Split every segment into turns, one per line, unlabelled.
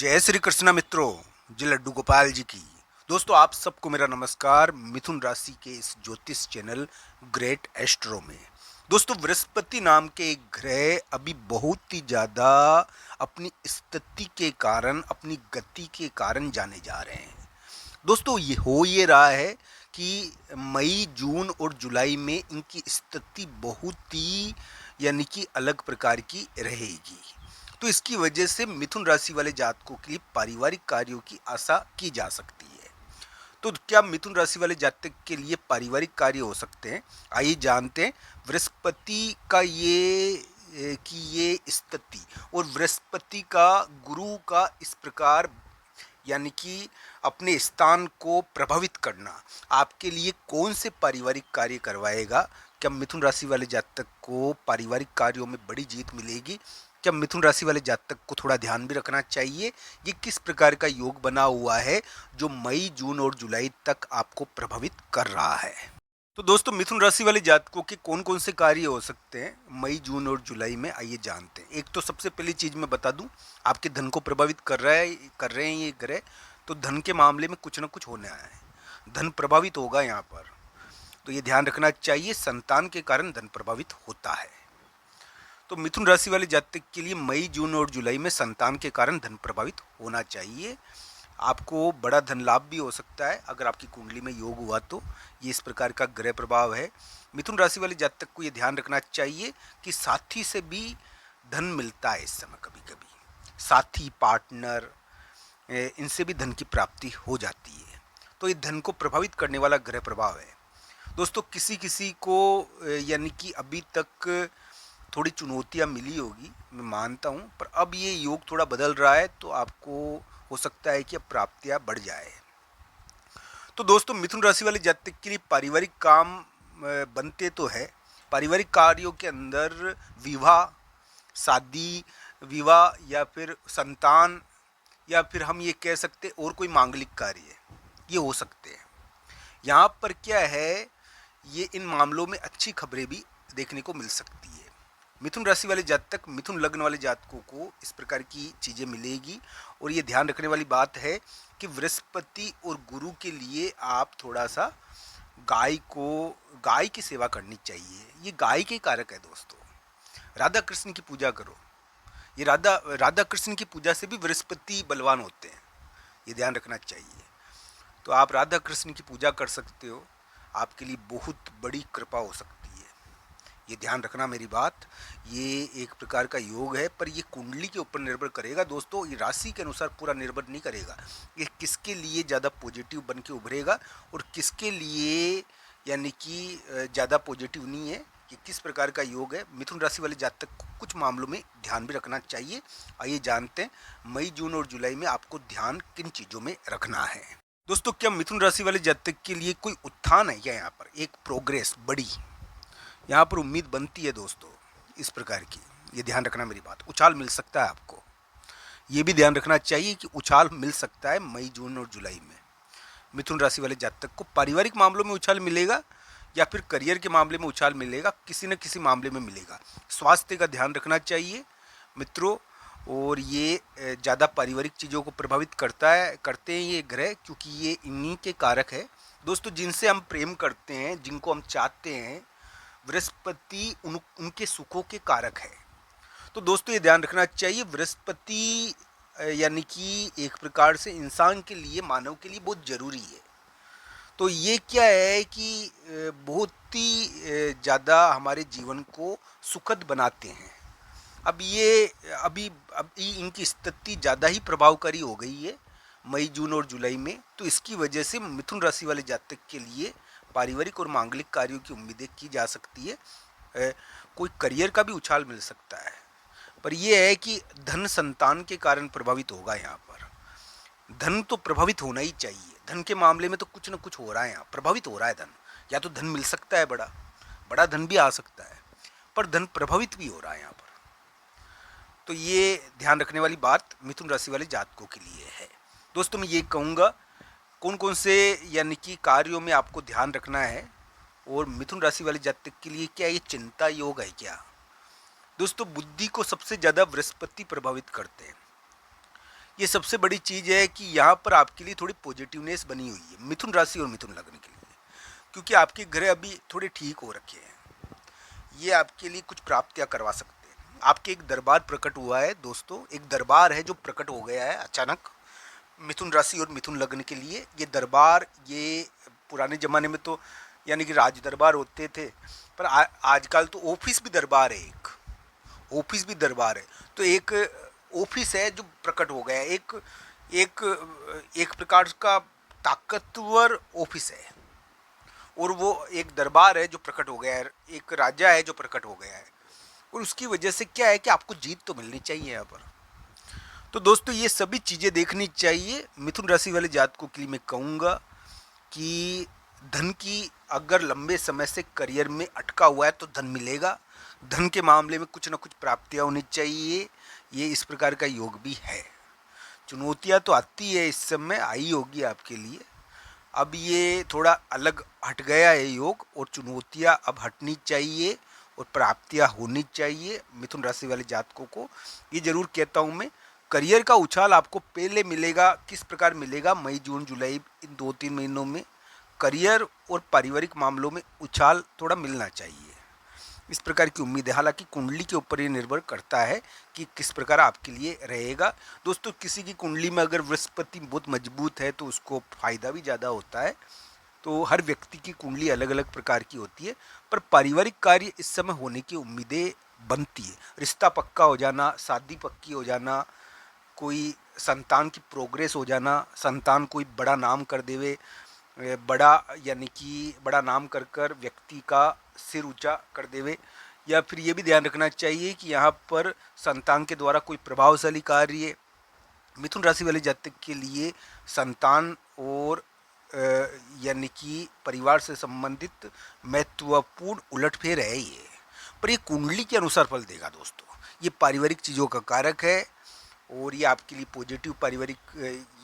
जय श्री कृष्णा मित्रों, जी लड्डू गोपाल जी की। दोस्तों आप सबको मेरा नमस्कार मिथुन राशि के इस ज्योतिष चैनल ग्रेट एस्ट्रो में। दोस्तों बृहस्पति नाम के एक ग्रह अभी बहुत ही ज़्यादा अपनी स्थिति के कारण, अपनी गति के कारण जाने जा रहे हैं। दोस्तों ये रहा है कि मई, जून और जुलाई में इनकी स्थिति बहुत ही यानी कि अलग प्रकार की रहेगी। तो इसकी वजह से मिथुन राशि वाले जातकों के लिए पारिवारिक कार्यों की आशा की जा सकती है। तो क्या मिथुन राशि वाले जातक के लिए पारिवारिक कार्य हो सकते हैं? आइए जानते हैं। बृहस्पति का ये स्थिति और बृहस्पति का गुरु का इस प्रकार यानी कि अपने स्थान को प्रभावित करना आपके लिए कौन से पारिवारिक कार्य करवाएगा? क्या मिथुन राशि वाले जातक को पारिवारिक कार्यों में बड़ी जीत मिलेगी? क्या मिथुन राशि वाले जातक को थोड़ा ध्यान भी रखना चाहिए? ये किस प्रकार का योग बना हुआ है जो मई, जून और जुलाई तक आपको प्रभावित कर रहा है? तो दोस्तों मिथुन राशि वाले जातकों के कौन कौन से कार्य हो सकते हैं मई, जून और जुलाई में, आइए जानते हैं। एक तो सबसे पहली चीज मैं बता दूं, आपके धन को प्रभावित कर रहे हैं ये ग्रह। तो धन के मामले में कुछ ना कुछ होने आया है, धन प्रभावित होगा यहाँ पर। तो ये ध्यान रखना चाहिए, संतान के कारण धन प्रभावित होता है। तो मिथुन राशि वाले जातक के लिए मई, जून और जुलाई में संतान के कारण धन प्रभावित होना चाहिए। आपको बड़ा धन लाभ भी हो सकता है अगर आपकी कुंडली में योग हुआ तो। ये इस प्रकार का ग्रह प्रभाव है। मिथुन राशि वाले जातक को ये ध्यान रखना चाहिए कि साथी से भी धन मिलता है इस समय। कभी कभी साथी, पार्टनर, इनसे भी धन की प्राप्ति हो जाती है। तो ये धन को प्रभावित करने वाला ग्रह प्रभाव है। दोस्तों किसी किसी को यानी कि अभी तक थोड़ी चुनौतियां मिली होगी, मैं मानता हूं, पर अब ये योग थोड़ा बदल रहा है तो आपको हो सकता है कि अब प्राप्तियां बढ़ जाए। तो दोस्तों मिथुन राशि वाले जातक के लिए पारिवारिक काम बनते तो है। पारिवारिक कार्यों के अंदर विवाह, शादी, विवाह या फिर संतान, या फिर हम ये कह सकते और कोई मांगलिक कार्य, ये हो सकते हैं। यहाँ पर क्या है, ये इन मामलों में अच्छी खबरें भी देखने को मिल सकती है। मिथुन राशि वाले जातक, मिथुन लग्न वाले जातकों को इस प्रकार की चीज़ें मिलेगी। और ये ध्यान रखने वाली बात है कि बृहस्पति और गुरु के लिए आप थोड़ा सा गाय की सेवा करनी चाहिए। ये गाय के कारक है दोस्तों। राधा कृष्ण की पूजा करो। ये राधा कृष्ण की पूजा से भी बृहस्पति बलवान होते हैं, ये ध्यान रखना चाहिए। तो आप राधा कृष्ण की पूजा कर सकते हो, आपके लिए बहुत बड़ी कृपा हो सकती है। ये ध्यान रखना मेरी बात। ये एक प्रकार का योग है, पर ये कुंडली के ऊपर निर्भर करेगा दोस्तों, ये राशि के अनुसार पूरा निर्भर नहीं करेगा। ये किसके लिए ज़्यादा पॉजिटिव बन के उभरेगा और किसके लिए यानी कि ज़्यादा पॉजिटिव नहीं है। कि किस प्रकार का योग है, मिथुन राशि वाले जातक को कुछ मामलों में ध्यान भी रखना चाहिए। आइए जानते हैं मई, जून और जुलाई में आपको ध्यान किन चीज़ों में रखना है। दोस्तों क्या मिथुन राशि वाले जातक के लिए कोई उत्थान है क्या? यहाँ पर एक प्रोग्रेस बड़ी यहाँ पर उम्मीद बनती है दोस्तों, इस प्रकार की। ये ध्यान रखना मेरी बात, उछाल मिल सकता है आपको। ये भी ध्यान रखना चाहिए कि उछाल मिल सकता है मई, जून और जुलाई में। मिथुन राशि वाले जातक को पारिवारिक मामलों में उछाल मिलेगा या फिर करियर के मामले में उछाल मिलेगा, किसी न किसी मामले में मिलेगा। स्वास्थ्य का ध्यान रखना चाहिए मित्रों। और ये ज़्यादा पारिवारिक चीज़ों को प्रभावित करते हैं ये ग्रह, क्योंकि ये इन्हीं के कारक है दोस्तों। जिनसे हम प्रेम करते हैं, जिनको हम चाहते हैं, बृहस्पति उनके सुखों के कारक है। तो दोस्तों ये ध्यान रखना चाहिए, बृहस्पति यानी कि एक प्रकार से इंसान के लिए, मानव के लिए बहुत जरूरी है। तो ये क्या है कि बहुत ही ज़्यादा हमारे जीवन को सुखद बनाते हैं। अब ये अभी इनकी स्थिति ज़्यादा ही प्रभावकारी हो गई है मई, जून और जुलाई में। तो इसकी वजह से मिथुन राशि वाले जातक के लिए पारिवारिक और मांगलिक कार्यों की उम्मीदें की जा सकती है। कोई करियर का भी उछाल मिल सकता है, पर यह है कि धन संतान के कारण प्रभावित होगा। यहाँ पर धन तो प्रभावित होना ही चाहिए। धन के मामले में तो कुछ ना कुछ हो रहा है, यहाँ प्रभावित हो रहा है धन। या तो धन मिल सकता है, बड़ा बड़ा धन भी आ सकता है, पर धन प्रभावित भी हो रहा है यहाँ पर। तो ये ध्यान रखने वाली बात मिथुन राशि वाले जातकों के लिए है। दोस्तों मैं ये कहूँगा कौन कौन से यानी कि कार्यों में आपको ध्यान रखना है, और मिथुन राशि वाले जातक के लिए क्या ये चिंता योग है क्या? दोस्तों बुद्धि को सबसे ज़्यादा बृहस्पति प्रभावित करते हैं। ये सबसे बड़ी चीज़ है कि यहाँ पर आपके लिए थोड़ी पॉजिटिवनेस बनी हुई है मिथुन राशि और मिथुन लग्न के लिए, क्योंकि आपके ग्रह अभी थोड़े ठीक हो रखे हैं। ये आपके लिए कुछ प्राप्तियाँ करवा सकते हैं। आपके एक दरबार प्रकट हुआ है दोस्तों, एक दरबार है जो प्रकट हो गया है अचानक मिथुन राशि और मिथुन लग्न के लिए। ये दरबार, ये पुराने ज़माने में तो यानी कि राज दरबार होते थे, पर आजकल तो ऑफिस भी दरबार है, एक ऑफिस भी दरबार है। तो एक ऑफिस है जो प्रकट हो गया है, एक एक एक प्रकार का ताकतवर ऑफिस है, और वो एक दरबार है जो प्रकट हो गया है, एक राजा है जो प्रकट हो गया है, और उसकी वजह से क्या है कि आपको जीत तो मिलनी चाहिए यहाँ पर। तो दोस्तों ये सभी चीज़ें देखनी चाहिए। मिथुन राशि वाले जातकों के लिए मैं कहूँगा कि धन की अगर लंबे समय से करियर में अटका हुआ है तो धन मिलेगा। धन के मामले में कुछ ना कुछ प्राप्तियाँ होनी चाहिए, ये इस प्रकार का योग भी है। चुनौतियाँ तो आती है, इस समय आई होगी आपके लिए। अब ये थोड़ा अलग हट गया है योग, और चुनौतियाँ अब हटनी चाहिए और प्राप्तियाँ होनी चाहिए मिथुन राशि वाले जातकों को। ये जरूर कहता हूँ मैं, करियर का उछाल आपको पहले मिलेगा। किस प्रकार मिलेगा? मई जून जुलाई इन 2-3 महीनों में करियर और पारिवारिक मामलों में उछाल थोड़ा मिलना चाहिए, इस प्रकार की उम्मीद है। हालांकि कुंडली के ऊपर ये निर्भर करता है कि किस प्रकार आपके लिए रहेगा। दोस्तों किसी की कुंडली में अगर बृहस्पति बहुत मजबूत है तो उसको फायदा भी ज़्यादा होता है। तो हर व्यक्ति की कुंडली अलग अलग प्रकार की होती है, पर पारिवारिक कार्य इस समय होने की उम्मीदें बनती है। रिश्ता पक्का हो जाना, शादी पक्की हो जाना, कोई संतान की प्रोग्रेस हो जाना, संतान कोई बड़ा नाम कर देवे, बड़ा यानी कि बड़ा नाम कर कर व्यक्ति का सिर ऊंचा कर देवे। या फिर ये भी ध्यान रखना चाहिए कि यहाँ पर संतान के द्वारा कोई प्रभावशाली कार्य मिथुन राशि वाले जातक के लिए संतान और यानी कि परिवार से संबंधित महत्वपूर्ण उलटफेर है ये, पर ये कुंडली के अनुसार फल देगा दोस्तों। ये पारिवारिक चीज़ों का कारक है, और ये आपके लिए पॉजिटिव पारिवारिक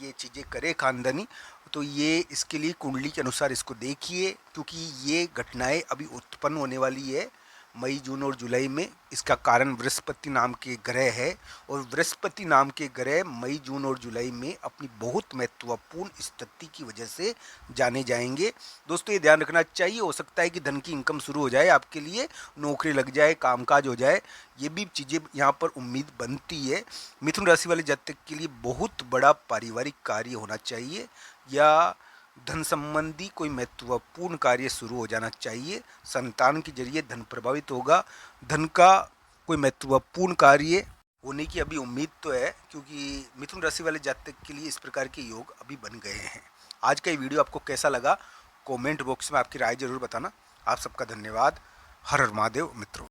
ये चीज़ें करे खानदानी, तो ये इसके लिए कुंडली के अनुसार इसको देखिए, क्योंकि ये घटनाएं अभी उत्पन्न होने वाली है मई जून और जुलाई में। इसका कारण बृहस्पति नाम के ग्रह है, और बृहस्पति नाम के ग्रह मई जून और जुलाई में अपनी बहुत महत्वपूर्ण स्थिति की वजह से जाने जाएंगे। दोस्तों ये ध्यान रखना चाहिए, हो सकता है कि धन की इनकम शुरू हो जाए आपके लिए, नौकरी लग जाए, कामकाज हो जाए, ये भी चीज़ें यहाँ पर उम्मीद बनती है। मिथुन राशि वाले जातक के लिए बहुत बड़ा पारिवारिक कार्य होना चाहिए, या धन संबंधी कोई महत्वपूर्ण कार्य शुरू हो जाना चाहिए। संतान के जरिए धन प्रभावित होगा, धन का कोई महत्वपूर्ण कार्य होने की अभी उम्मीद तो है, क्योंकि मिथुन राशि वाले जातक के लिए इस प्रकार के योग अभी बन गए हैं। आज का ये वीडियो आपको कैसा लगा? कमेंट बॉक्स में आपकी राय जरूर बताना। आप सबका धन्यवाद। हर हर महादेव मित्रों।